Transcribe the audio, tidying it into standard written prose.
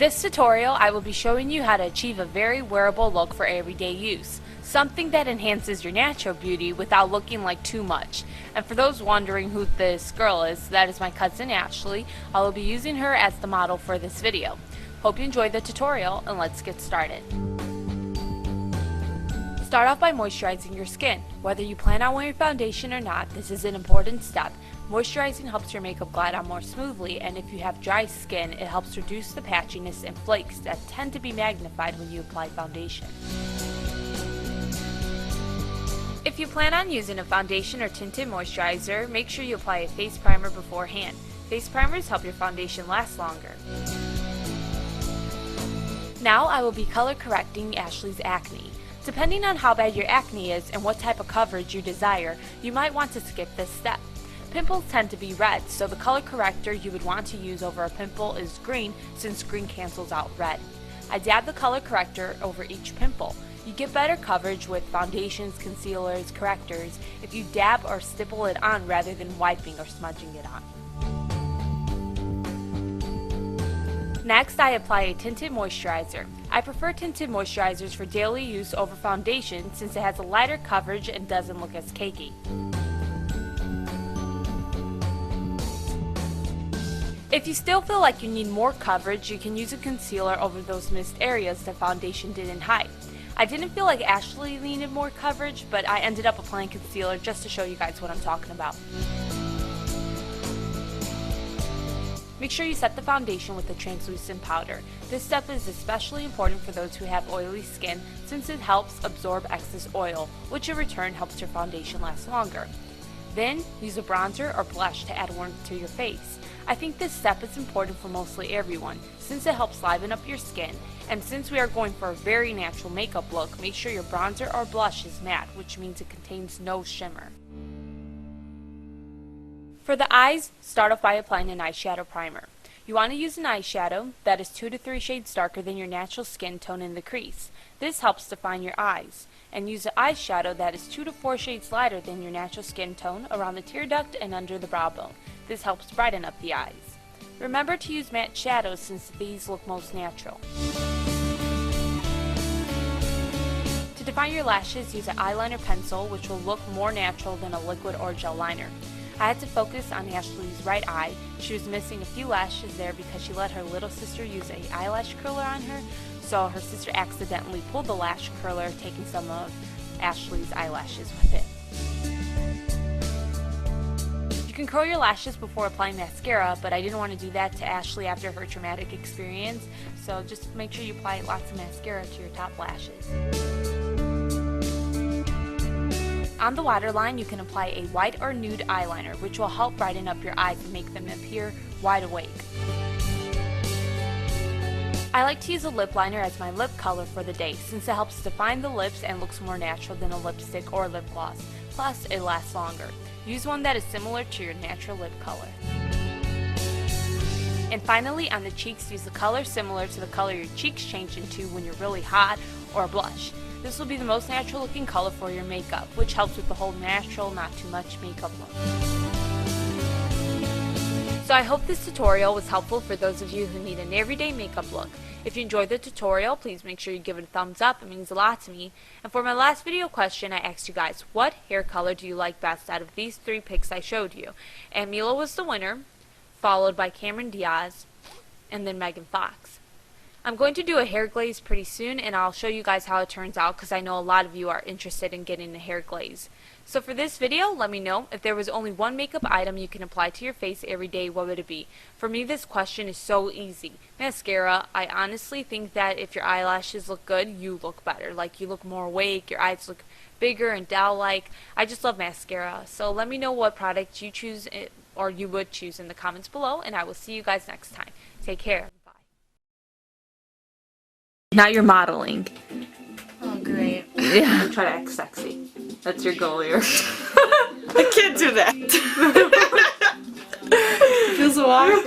this tutorial, I will be showing you how to achieve a very wearable look for everyday use. Something that enhances your natural beauty without looking like too much. And for those wondering who this girl is, that is my cousin Ashley. I will be using her as the model for this video. Hope you enjoyed the tutorial, and let's get started. Start off by moisturizing your skin. Whether you plan on wearing foundation or not, this is an important step. Moisturizing helps your makeup glide on more smoothly, and if you have dry skin, it helps reduce the patchiness and flakes that tend to be magnified when you apply foundation. If you plan on using a foundation or tinted moisturizer, make sure you apply a face primer beforehand. Face primers help your foundation last longer. Now I will be color correcting Ashley's acne. Depending on how bad your acne is and what type of coverage you desire, you might want to skip this step. Pimples tend to be red, so the color corrector you would want to use over a pimple is green, since green cancels out red. I dab the color corrector over each pimple. You get better coverage with foundations, concealers, correctors if you dab or stipple it on rather than wiping or smudging it on. Next, I apply a tinted moisturizer. I prefer tinted moisturizers for daily use over foundation since it has a lighter coverage and doesn't look as cakey. If you still feel like you need more coverage, you can use a concealer over those missed areas the foundation didn't hide. I didn't feel like Ashley needed more coverage, but I ended up applying concealer just to show you guys what I'm talking about. Make sure you set the foundation with a translucent powder. This step is especially important for those who have oily skin since it helps absorb excess oil, which in return helps your foundation last longer. Then, use a bronzer or blush to add warmth to your face. I think this step is important for mostly everyone since it helps liven up your skin, and since we are going for a very natural makeup look, make sure your bronzer or blush is matte, which means it contains no shimmer. For the eyes, start off by applying an eyeshadow primer. You want to use an eyeshadow that is 2 to 3 shades darker than your natural skin tone in the crease. This helps define your eyes. And use an eyeshadow that is 2 to 4 shades lighter than your natural skin tone around the tear duct and under the brow bone. This helps brighten up the eyes. Remember to use matte shadows since these look most natural. To define your lashes, use an eyeliner pencil, which will look more natural than a liquid or gel liner. I had to focus on Ashley's right eye. She was missing a few lashes there because she let her little sister use an eyelash curler on her, so her sister accidentally pulled the lash curler, taking some of Ashley's eyelashes with it. You can curl your lashes before applying mascara, but I didn't want to do that to Ashley after her traumatic experience, so just make sure you apply lots of mascara to your top lashes. On the waterline, you can apply a white or nude eyeliner, which will help brighten up your eyes and make them appear wide awake. I like to use a lip liner as my lip color for the day since it helps define the lips and looks more natural than a lipstick or lip gloss. Plus, it lasts longer. Use one that is similar to your natural lip color. And finally, on the cheeks, use a color similar to the color your cheeks change into when you're really hot, or a blush. This will be the most natural looking color for your makeup, which helps with the whole natural, not too much makeup look. So I hope this tutorial was helpful for those of you who need an everyday makeup look. If you enjoyed the tutorial, please make sure you give it a thumbs up. It means a lot to me. And for my last video question, I asked you guys, what hair color do you like best out of these 3 picks I showed you? And Mila was the winner, followed by Cameron Diaz, and then Megan Fox. I'm going to do a hair glaze pretty soon, and I'll show you guys how it turns out because I know a lot of you are interested in getting a hair glaze. So for this video, let me know if there was only one makeup item you can apply to your face every day, what would it be? For me, this question is so easy. Mascara. I honestly think that if your eyelashes look good, you look better. Like, you look more awake, your eyes look bigger and doll-like. I just love mascara. So let me know what product you choose or you would choose in the comments below, and I will see you guys next time. Take care. Now you're modeling. Oh, great. Yeah. Try to act sexy. That's your goal here. I can't do that. Feels so awkward.